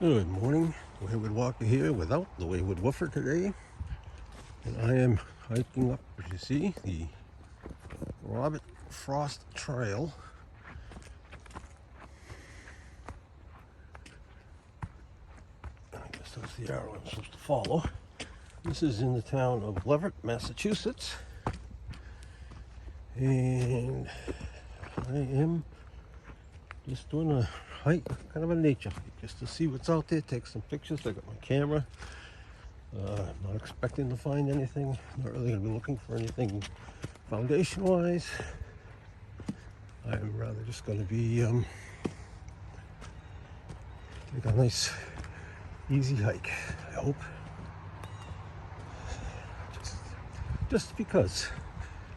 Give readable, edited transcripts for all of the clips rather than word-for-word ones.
Good morning. Wayward Walker here without the Wayward Woofer today. And I am hiking up, as you see, the Robert Frost Trail. I guess that's the arrow I'm supposed to follow. This is in the town of Leverett, Massachusetts. And I am just doing a hike, kind of a nature hike, just to see what's out there, take some pictures. I got my camera. I'm not expecting to find anything. Not really going to be looking for anything foundation-wise. I'm rather just going to be take a nice, easy hike. I hope. Just because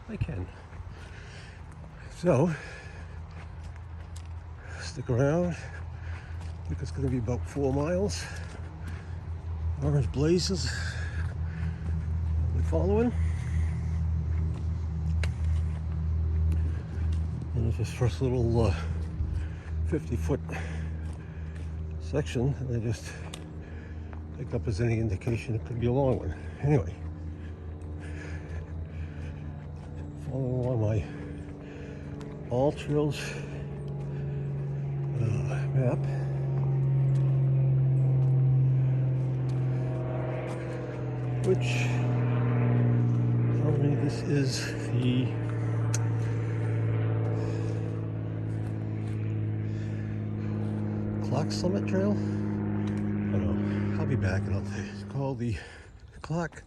I can. So stick around. I think it's going to be about 4 miles. Orange blazes. I'll be following. And it's this first little 50-foot section that I just picked up as any indication it could be a long one. Anyway, following along my All Trails map. Which tells me this is the Clark Summit Trail. I don't know. I'll be back and I'll tell you. It's called the Clark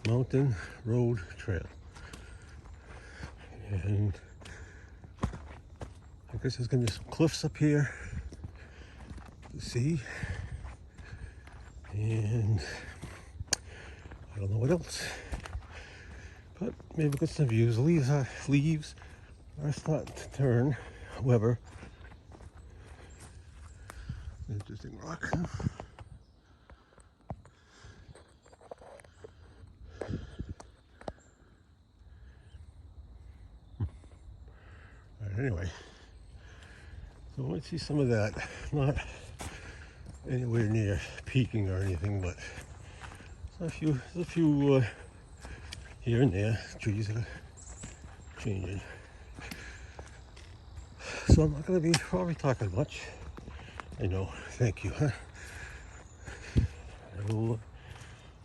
Mountain Road Trail. And I guess there's going to be some cliffs up here to see. And I don't know what else. But maybe we'll get some views. Leaves are starting to turn. However, interesting rock. Alright, anyway. So I might see some of that. Not anywhere near peaking or anything, but there's a few here and there trees that are changing. So I'm not going to be probably talking much. I know. Thank you. Huh? I will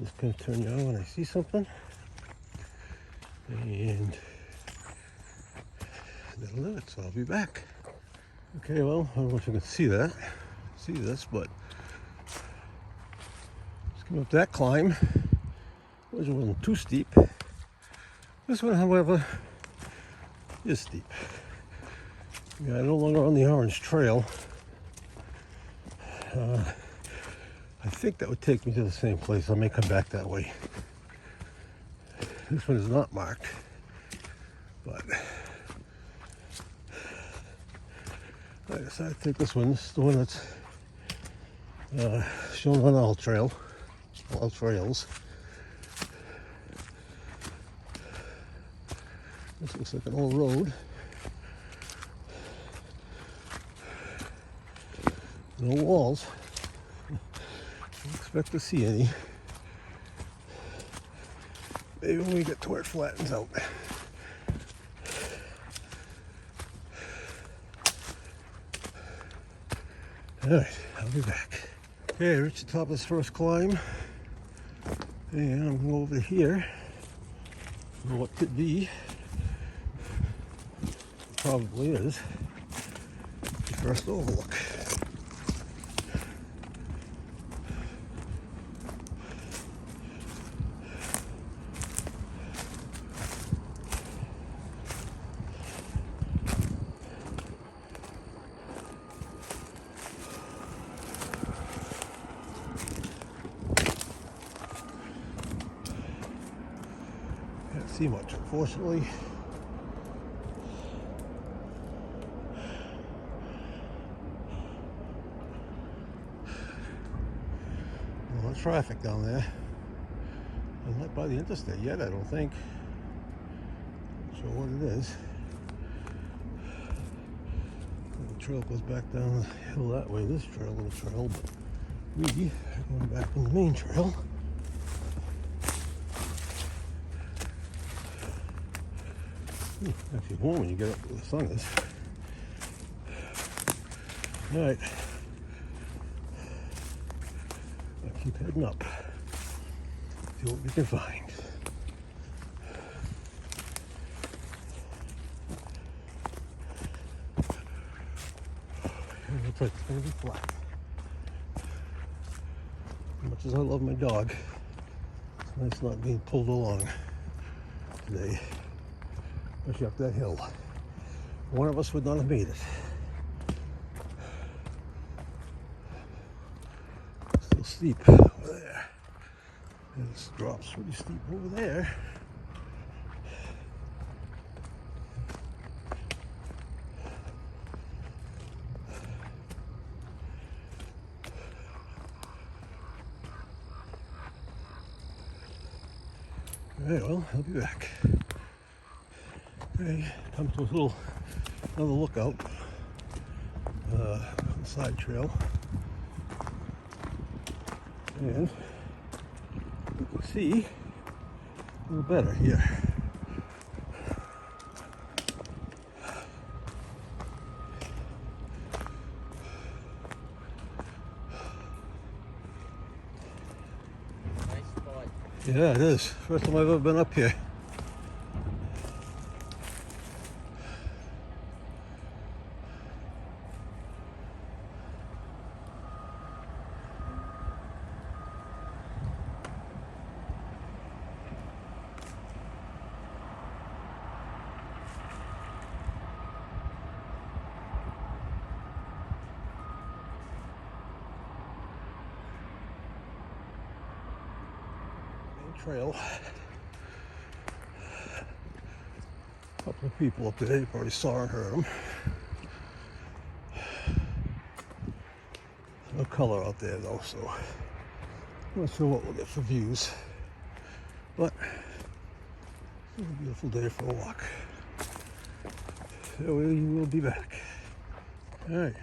just kind of turn you on when I see something, and that'll do it. So I'll be back. Okay. Well, I don't know if you can see this, but just came up that climb. Which wasn't too steep. This one, however, is steep. Yeah, I'm no longer on the Orange Trail. I think that would take me to the same place. I may come back that way. This one is not marked, but I decided to take this one. This is the one that's shown on All Trails. This looks like an old road. No walls. Don't expect to see any. Maybe when we get to where it flattens out. Alright, I'll be back. Okay, I reached the top of this first climb. And I'm going to go over here for what could be, probably is, the first overlook. Can't see much, unfortunately. A lot of traffic down there. I'm not by the interstate yet, I don't think. Not sure what it is. trail goes back down the hill that way. This trail, little trail, but we are going back on the main trail. Actually warm when you get up where the sun is. Alright. I'll keep heading up. See what we can find. It looks like it's going to be flat. As much as I love my dog, it's nice not being pulled along today. Especially up that hill. One of us would not have made it. Still steep over there. And this drops pretty steep over there. Alright, well, I'll be back. Okay, come to another lookout, side trail, and you can see a little better here. Nice spot. Yeah, it is. First time I've ever been up here. Trail. A couple of people up there, you probably saw and heard them. No color out there though, so I'm not sure what we'll get for views. But it's a beautiful day for a walk. So we will be back. Alright.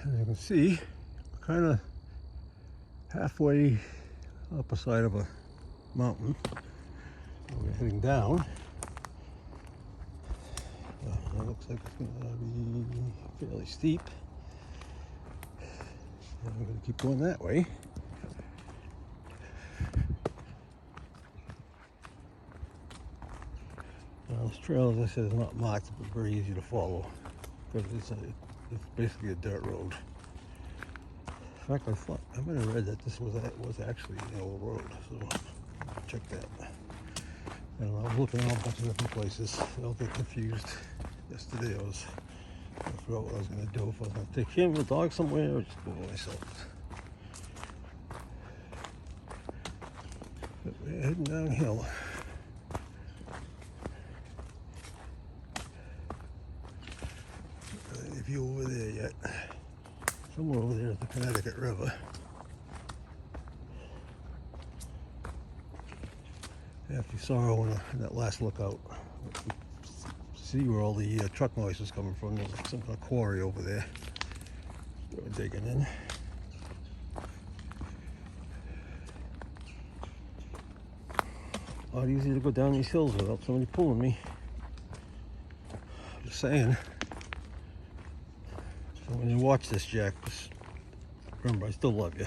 As you can see, kind of halfway up a side of a mountain. We're heading down. It looks like it's going to be fairly steep. And I'm going to keep going that way. Now, this trail, as I said, is not marked, but very easy to follow because it's basically a dirt road. In fact, I might have read that this was actually an old road, so check that. And I was looking at a bunch of different places. I'll get confused. Yesterday I forgot what I was going to do. If I was going to take him, the dog somewhere, or just go by myself. But we're heading downhill. Not any view over there yet. Somewhere over there is the Connecticut River. Yeah, if you saw in that last lookout, see where all the truck noise is coming from. There's some kind of quarry over there. They were digging in. A lot easier to go down these hills without somebody pulling me. Just saying. So when you watch this, Jack, just remember I still love you.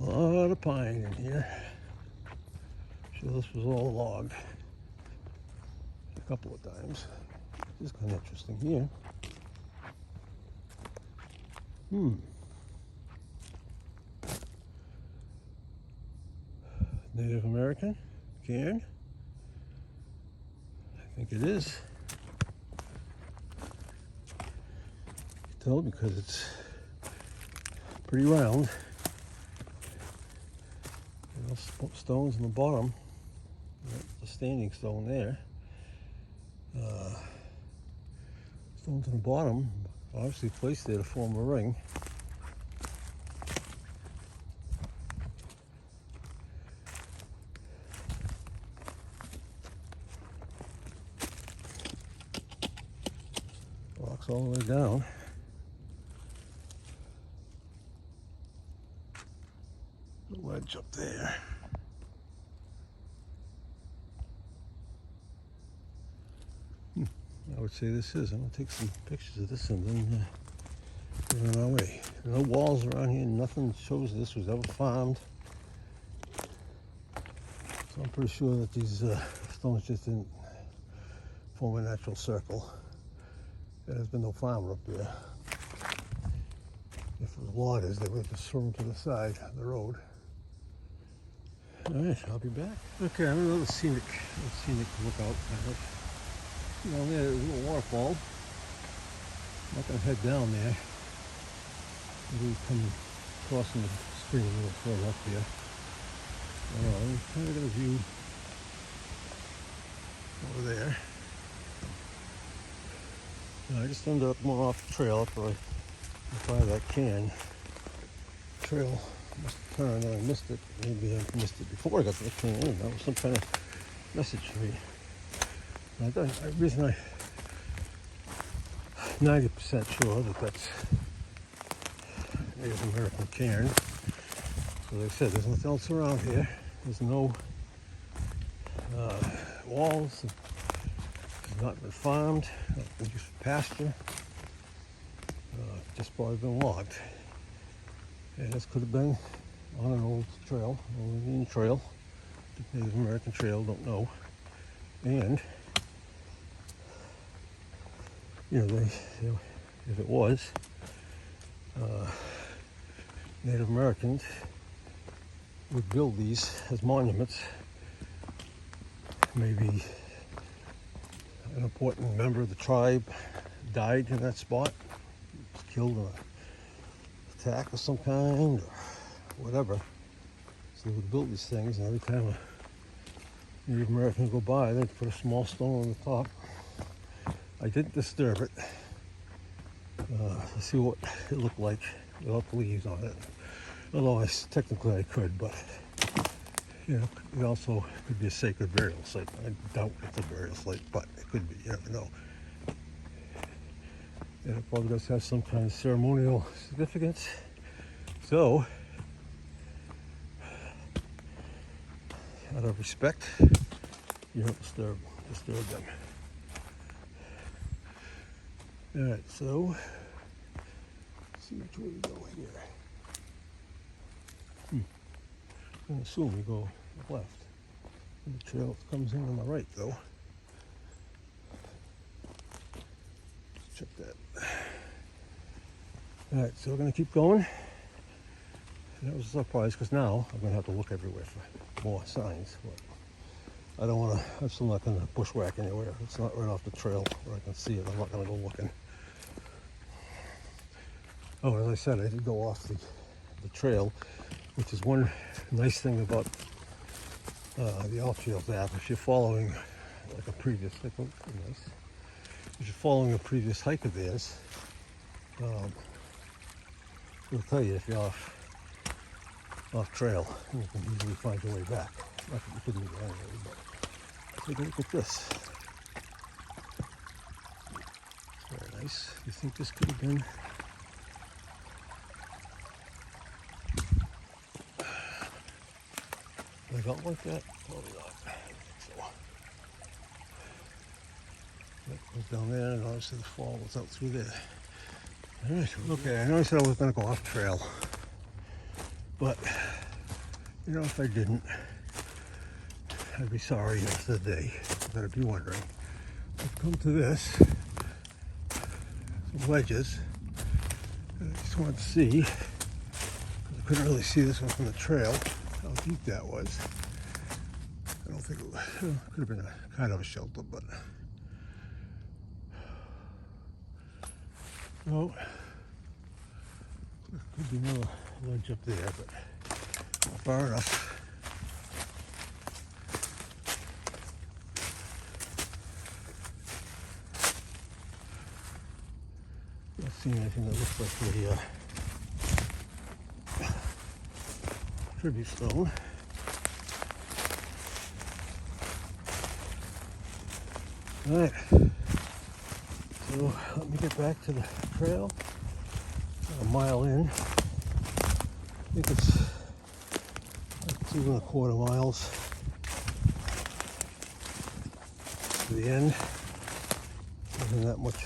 A lot of pine in here. Should this was all logged a couple of times. This is kind of interesting here. Native American cairn. I think it is. You can tell because it's pretty round. Stones in the bottom. The standing stone there. Stones in the bottom, obviously placed there to form a ring. Rocks all the way down. The ledge up there. I would say this is. I'm going to take some pictures of this and then we're on our way. No walls around here, nothing shows this was ever farmed. So I'm pretty sure that these stones just didn't form a natural circle. There's been no farmer up there. If it was waters, they would have just thrown them to the side of the road. Alright, I'll be back. Okay, I'm another scenic lookout. You know, there's a little waterfall. I'm not going to head down there. We'll come crossing the stream a little further up here. I'm kind of got a view over there. I just ended up going off the trail after by that can. The trail must have turned and I missed it. Maybe I missed it before I got to the can. That was some kind of message for me. The reason I'm 90% sure that that's Native American cairn. So like I said, there's nothing else around here. There's no walls. It's not been farmed. Not been used for pasture. Just probably been logged. And this could have been on an old trail, old Indian trail, Native American trail. Don't know. And if it was, Native Americans would build these as monuments. Maybe an important member of the tribe died in that spot, was killed in an attack of some kind, or whatever. So they would build these things, and every time a Native American would go by, they'd put a small stone on the top. I didn't disturb it to see what it looked like without the leaves on it. Although technically I could, but it also could be a sacred burial site. I doubt it's a burial site, but it could be. You never know. And it probably does have some kind of ceremonial significance. So, out of respect, you don't disturb them. Alright, so let's see which way we go here. I'm going to assume we go left. The trail comes in on the right, though. Let's check that. Alright, so we're going to keep going. And that was a surprise because now I'm going to have to look everywhere for more signs. But I don't want to, I'm still not going to bushwhack anywhere. It's not right off the trail where I can see it. I'm not going to go looking. Oh, as I said, I did go off the trail, which is one nice thing about the Alltrails app. If you're following like a previous, if you're following a previous hike of theirs, it'll tell you if you're off trail, and you can easily find your way back. Not that you couldn't do it anyway, but take a look at this. Very nice. You think this could have been? They got like that? Probably not. I think so. That goes down there, and obviously the fall was out through there. Alright, okay, I know I said I was going to go off trail, but if I didn't, I'd be sorry the rest of the day. You better be wondering. I've come to this, some ledges. I just wanted to see, 'cause I couldn't really see this one from the trail, how deep that was. I don't think it was, it could have been a kind of a shelter, but no, there could be another ledge up there, but not far enough. Not seeing anything that looks like a tribute stone. All right, so let me get back to the trail. A mile in. I think it's like 2.25 miles to the end. Isn't that much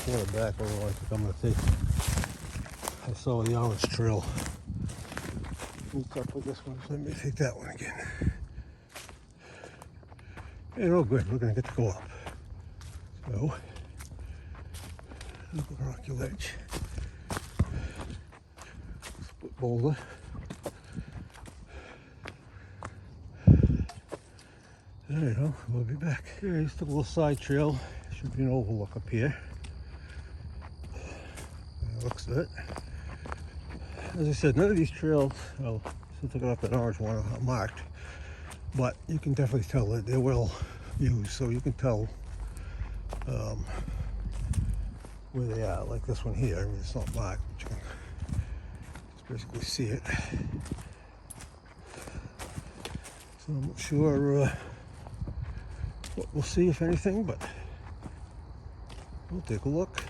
water back over I think I'm going to take. I saw the orange trail. Meets up with this one, so let me take that one again. Hey, oh good, we're going to get to go up. So, look at the rocky ledge. Split boulder. There you go, we'll be back. Here, just a little side trail. Should be an overlook up here. That looks good. As I said, none of these trails, well, since I got up that orange one, are marked. But you can definitely tell that they're well used, so you can tell where they are, like this one here. I mean, it's not marked, but you can just basically see it. So I'm not sure what we'll see, if anything, but we'll take a look.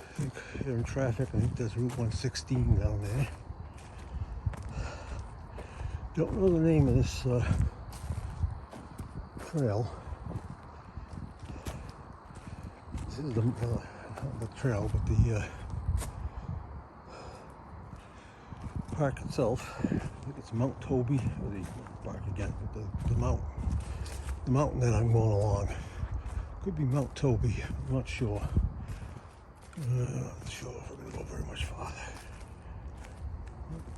I think here in traffic, I think there's Route 116 down there. Don't know the name of this trail. This is not the trail, but the park itself. I think it's Mount Toby, or the park again, but the mountain that I'm going along. Could be Mount Toby, I'm not sure. I'm not sure if we're going to go very much farther.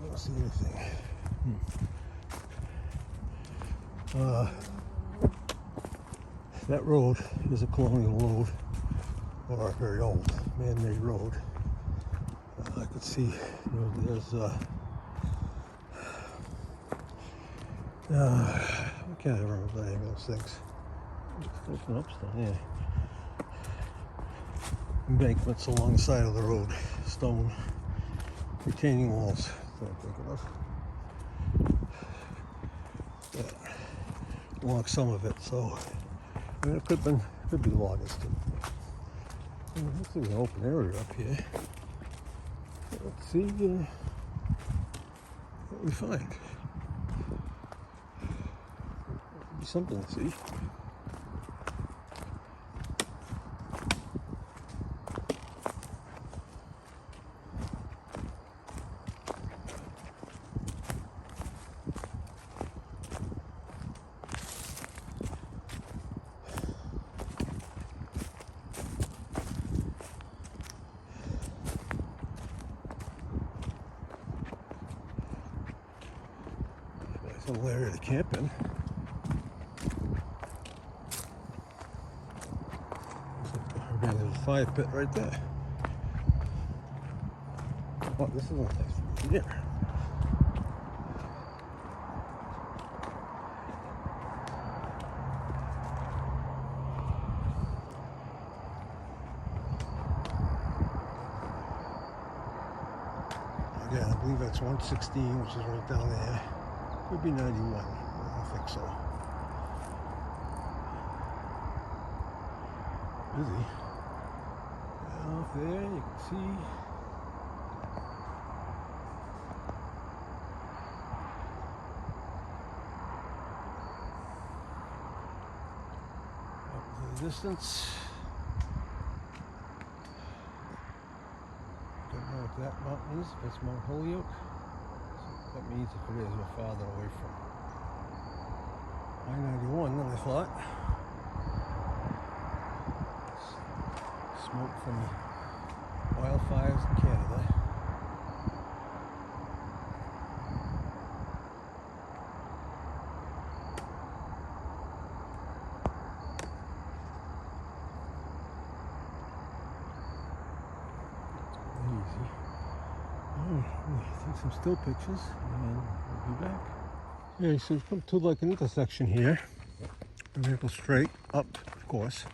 I don't see anything. That road is a colonial road, or a very old man-made road. I could see there's I can't remember the name of those things. There's an upstone, yeah. Embankments along the side of the road, stone retaining walls. That's what I'm thinking of. Yeah. Along some of it, so I mean, it could be loggers too. This is an open area up here. Let's see what we find. Be something to see. Nice little area to camp in. There's a fire pit right there. Oh, this is a nice view here. Again, I believe that's 116, which is right down there. Could be 91. I don't think so. Busy. Off there, you can see. Up in the distance. Don't know what that mountain is. That's Mount Holyoke. So that means if it is, we're farther away from I-91 than I thought. Smoke from the wildfires in Canada. Easy. Oh, we'll take some still pictures and we'll be back. Okay, so we've come to like an intersection here. We're gonna go straight up, of course.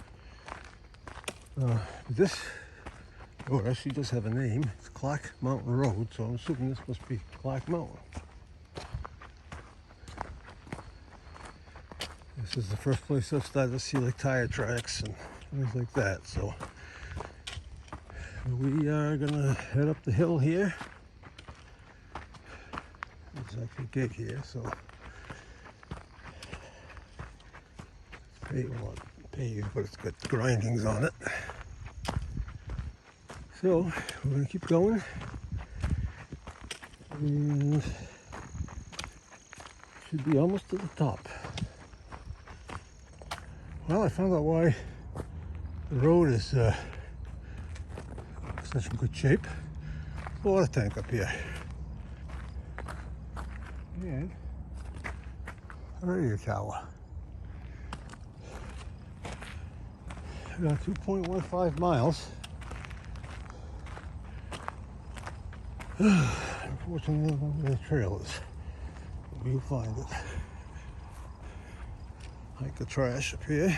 This road actually does have a name. It's Clark Mountain Road, so I'm assuming this must be Clark Mountain. This is the first place I've started to see like tire tracks and things like that. So we are gonna head up the hill here. There's actually a gate here, so paved, but it's got grindings on it. So we're gonna keep going, and should be almost to the top. Well, I found out why the road is such in good shape. Water tank up here, and a radio tower. 2.15 miles. Unfortunately, I don't know where the trail is. We'll find it. Like the trash up here.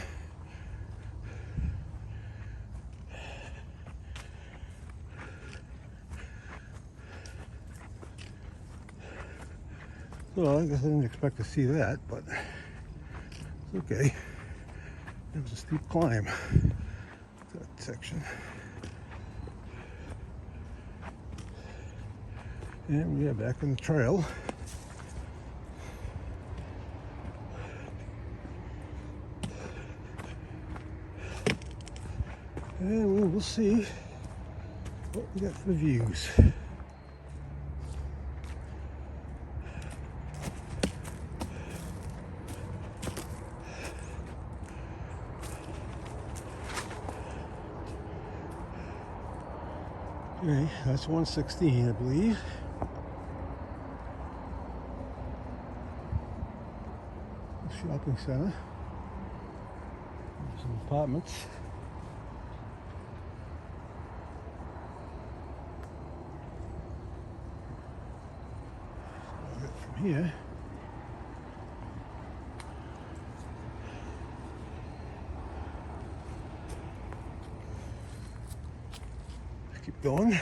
So I guess I didn't expect to see that, but it's okay. It was a steep climb to that section. And we are back on the trail. And we will see what we got for views. Okay, that's 116, I believe. Shopping center. Some apartments. From here. Keep going.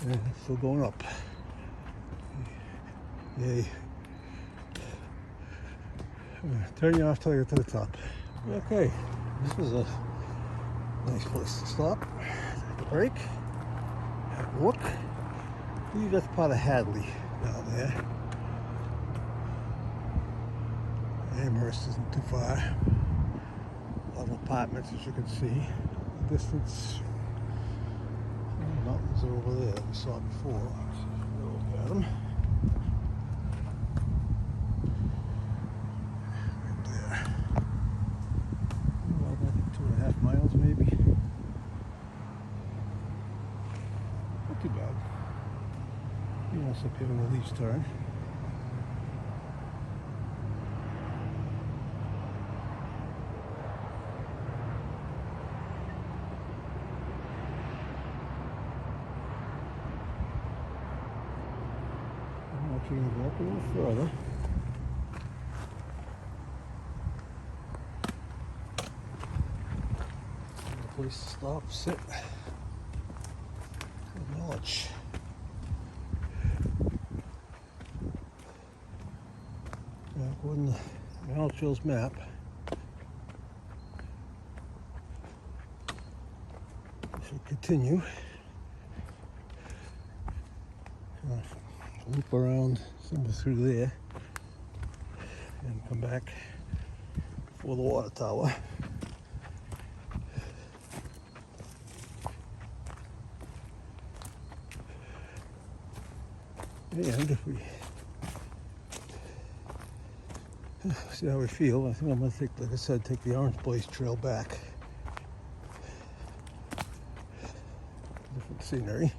And still going up. Yay. Turn you off till you get to the top. Okay, this was a nice place to stop. Take a break. Have a look. I believe that's part of Hadley down there. Amherst isn't too far. A lot of apartments, as you can see. The distance. The mountains are over there that we saw before. Let's see if we look at them. Right there. Well, I think 2.5 miles maybe. Not too bad. You know, up here when the leaves turn. I'm actually going to go up a little further. A place to stop, sit, acknowledge. According to the Altrails map, we should continue. Loop around somewhere through there and come back before the water tower. And if we see how we feel, I think I'm going to take, like I said, take the Orange Blaze Trail back. Different scenery.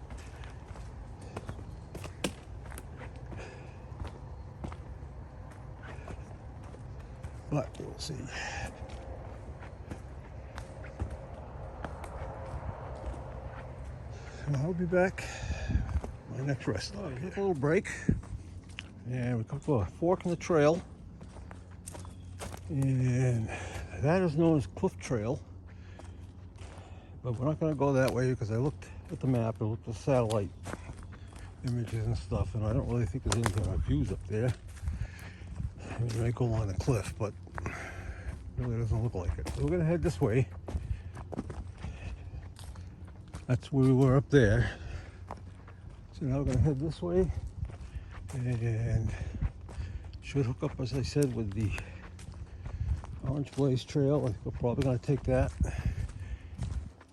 But we'll see. So I'll be back my next rest stop. Take a little break. And we come to a fork in the trail. And that is known as Cliff Trail. But we're not going to go that way because I looked at the map and looked at the satellite images and stuff, and I don't really think there's any kind of views up there. We might go along the cliff, but it really doesn't look like it. So we're going to head this way. That's where we were up there. So now we're going to head this way and should hook up, as I said, with the Orange Blaze Trail. I think we're probably going to take that.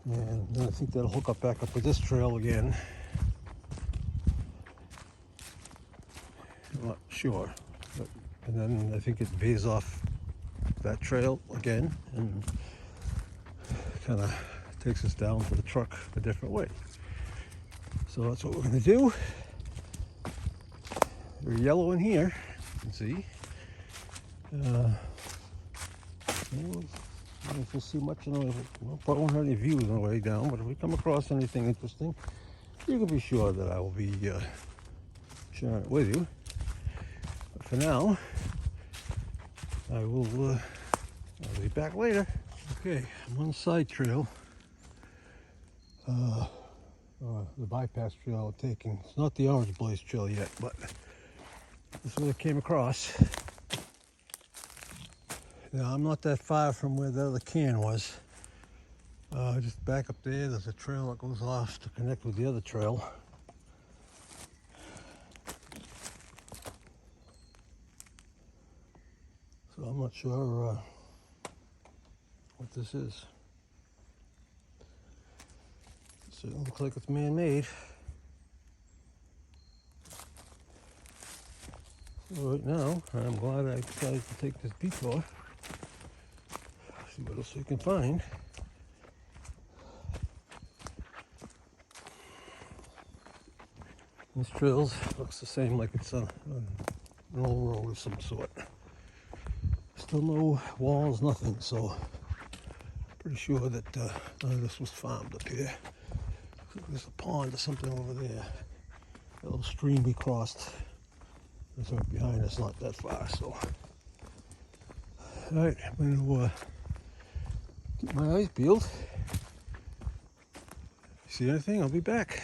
And then I think that'll hook up back up with this trail again. I'm not sure. But, and then I think it veers off that trail again and kind of takes us down to the truck a different way. So that's what we're going to do. They're yellow in here, you can see. I don't know if we'll see much in the way. Well, probably won't have any views on the way down, but if we come across anything interesting, you can be sure that I will be sharing it with you. But for now, I'll be back later. Okay, I'm on the side trail. The bypass trail I'm taking. It's not the Orange Blaze Trail yet, but this is what I came across. Now, I'm not that far from where the other can was. Just back up there, there's a trail that goes off to connect with the other trail. So I'm not sure what this is. It certainly looks like it's man-made. So right now, I'm glad I decided to take this detour. See what else we can find. This trail looks the same, like it's an old road of some sort. Still no walls, nothing, so pretty sure that none of this was farmed up here. There's a pond or something over there. A little stream we crossed. It's right behind us, not that far, so. Alright, I'm going to keep my eyes peeled. See anything, I'll be back.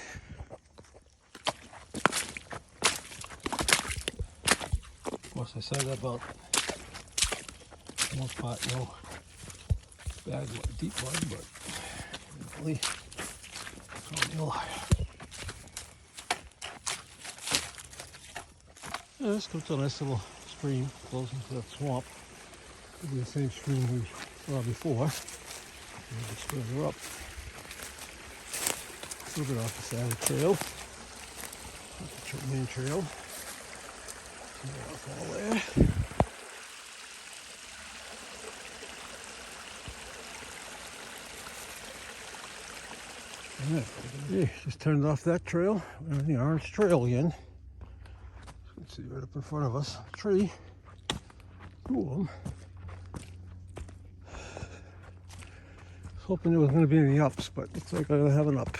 Of course, I said that about the most part, no bad deep mud, but really probably a liar. Yeah, this comes to a nice little stream, flows into that swamp. It'll be the same stream we saw before. Maybe just further up. A little bit off the side of the trail. Not the main trail. Off all there. Yeah, just turned off that trail. We're on the Orange Trail again. You can see right up in front of us. A tree. Two of them. Hoping there was going to be any ups, but looks like I'm going to have an up.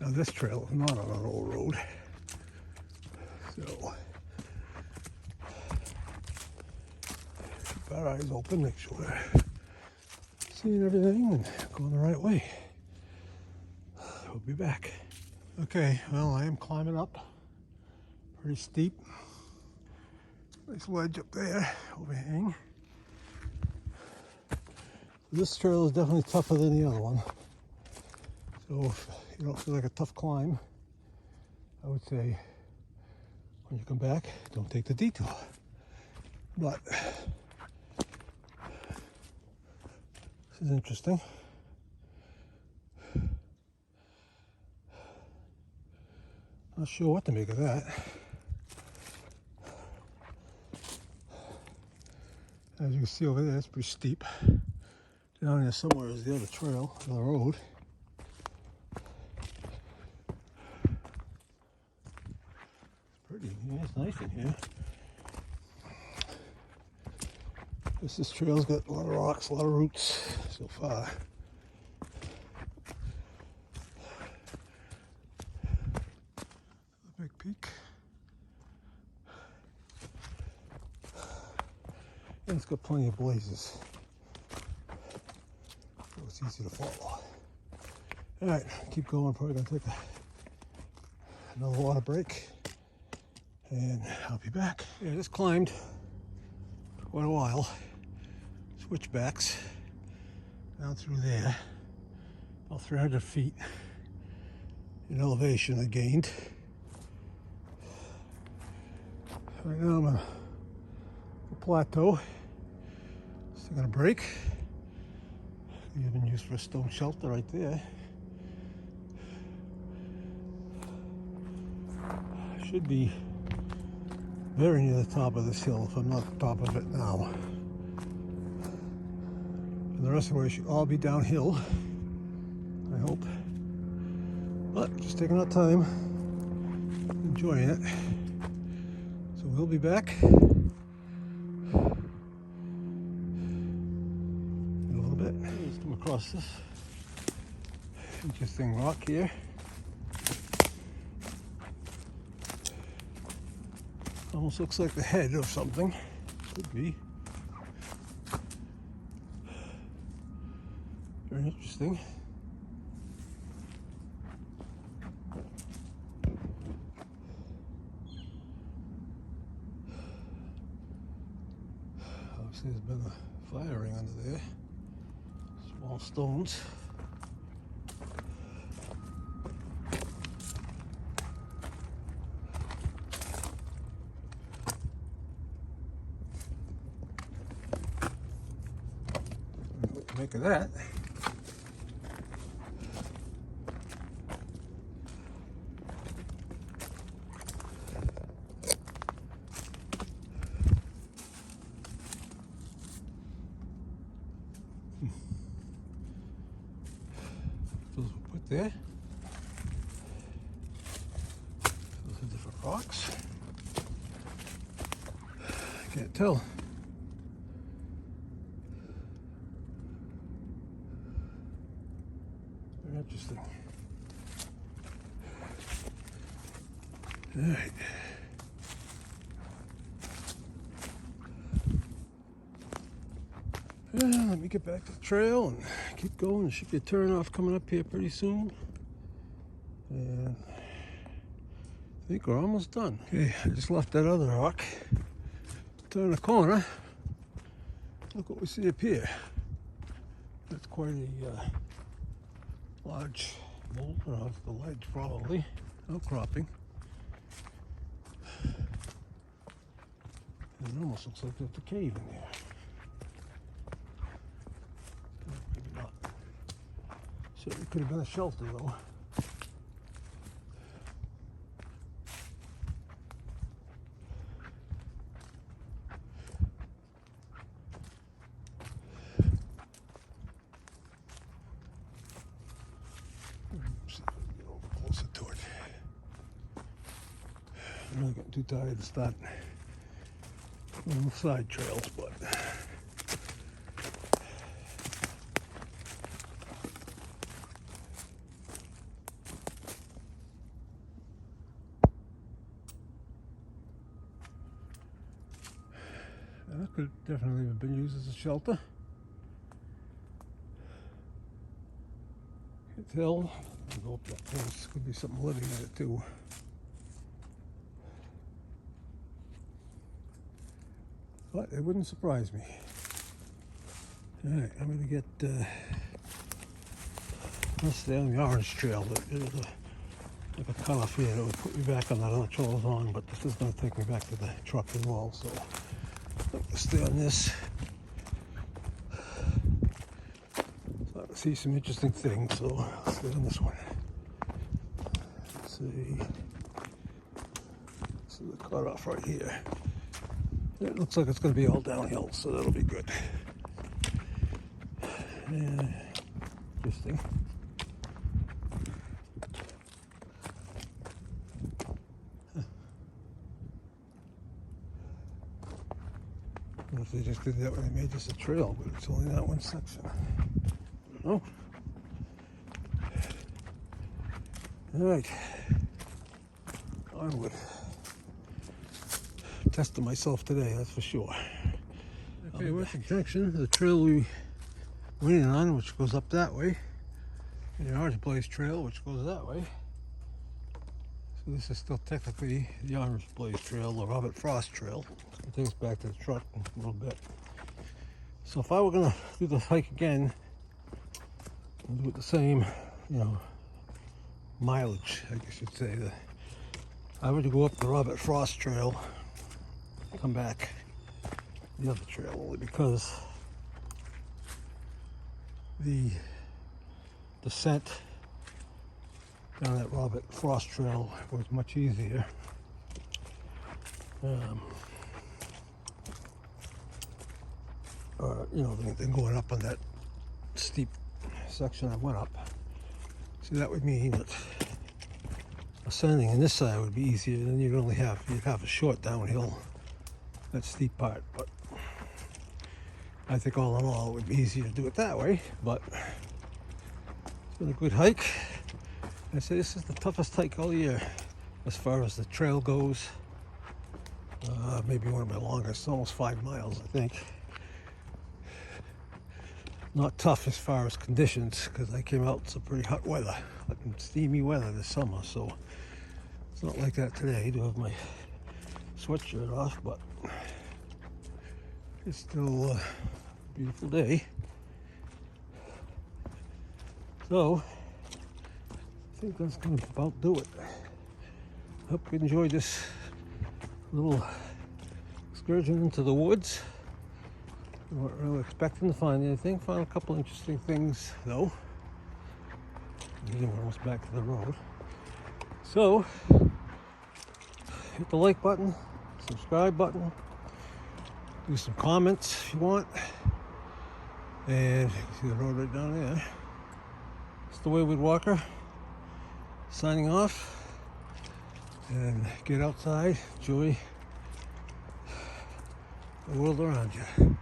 Now this trail is not on an old road, so keep our eyes open, make sure we're seeing everything and going the right way. We'll be back. Okay, well, I am climbing up. Pretty steep. Nice ledge up there, overhang. This trail is definitely tougher than the other one. So if you don't feel like a tough climb, I would say when you come back, don't take the detour. But this is interesting. Not sure what to make of that. As you can see over there, it's pretty steep. Down there somewhere is the other trail, the other road. It's pretty, yeah, it's nice in here. This trail's got a lot of rocks, a lot of roots so far. The big peak. And it's got plenty of blazes, so it's easy to follow. All right, keep going. Probably gonna take another water break, and I'll be back. Yeah, just climbed quite a while. Switchbacks down through there, about 300 feet in elevation I gained. Right now I'm on a plateau. Still got a break. Even used for a stone shelter right there. Should be very near the top of this hill if I'm not at the top of it now. And the rest of the way should all be downhill, I hope. But just taking our time, enjoying it. So we'll be back in a little bit. Let's come across this interesting rock here. Almost looks like the head of something. Could be. Very interesting. Obviously there's been a firing under there. Small stones. What to make of that? Those were put there. Those are different rocks. I can't tell. Very interesting. All right. Let me get back to the trail and keep going. There should be a turn off coming up here pretty soon. And I think we're almost done. Okay, I just left that other rock. Turn the corner. Look what we see up here. That's quite a large boulder off the ledge, probably. Outcropping. And it almost looks like there's a cave in there. Maybe not. Certainly could have been a shelter, though. See if I can get over closer to it. I'm really getting too tired to start little side trails, but that could definitely have been used as a shelter. Can't tell. I'll go up that close. Could be something living in it too. But it wouldn't surprise me. All right, I'm gonna get let's stay on the orange trail. There's a like a cutoff here that would put me back on that other trail I was on, but this is going to take me back to the truck as well, so I'm going to stay on this. So I can see some interesting things, so I'll stay on this one. Let's see. This is the cutoff right here. It looks like it's going to be all downhill, so that'll be good. Interesting. If they just did that when they made this a trail, but it's only that one section. I don't know. All right. Onward. Testing myself today, that's for sure. Okay, we're at the junction. The trail we went in on, which goes up that way, and the Orange Blaze Trail, which goes that way. So this is still technically the Orange Blaze Trail, the Robert Frost Trail. It takes us back to the truck in a little bit. So if I were gonna do the hike again, and do it the same, mileage, I guess you'd say, I would go up the Robert Frost Trail, come back the other trail, only because the descent down that Robert Frost Trail was much easier. Than going up on that steep section I went up. So that would mean that ascending on this side would be easier, and then you'd have a short downhill, that steep part. But I think all in all it would be easier to do it that way. But it's been a good hike. I say this is the toughest hike all year as far as the trail goes. Maybe one of my longest, almost 5 miles, I think. Not tough as far as conditions, because I came out in some pretty hot weather, hot and steamy weather this summer, so it's not like that today. I do have my sweatshirt off, but it's still a beautiful day. So I think that's going to about do it. Hope you enjoyed this little excursion into the woods. We weren't really expecting to find anything. Found a couple interesting things though. We're almost back to the road. So hit the like button, subscribe button, do some comments if you want. And you can see the road right down there. It's the Wayward Walker signing off. And get outside, enjoy the world around you.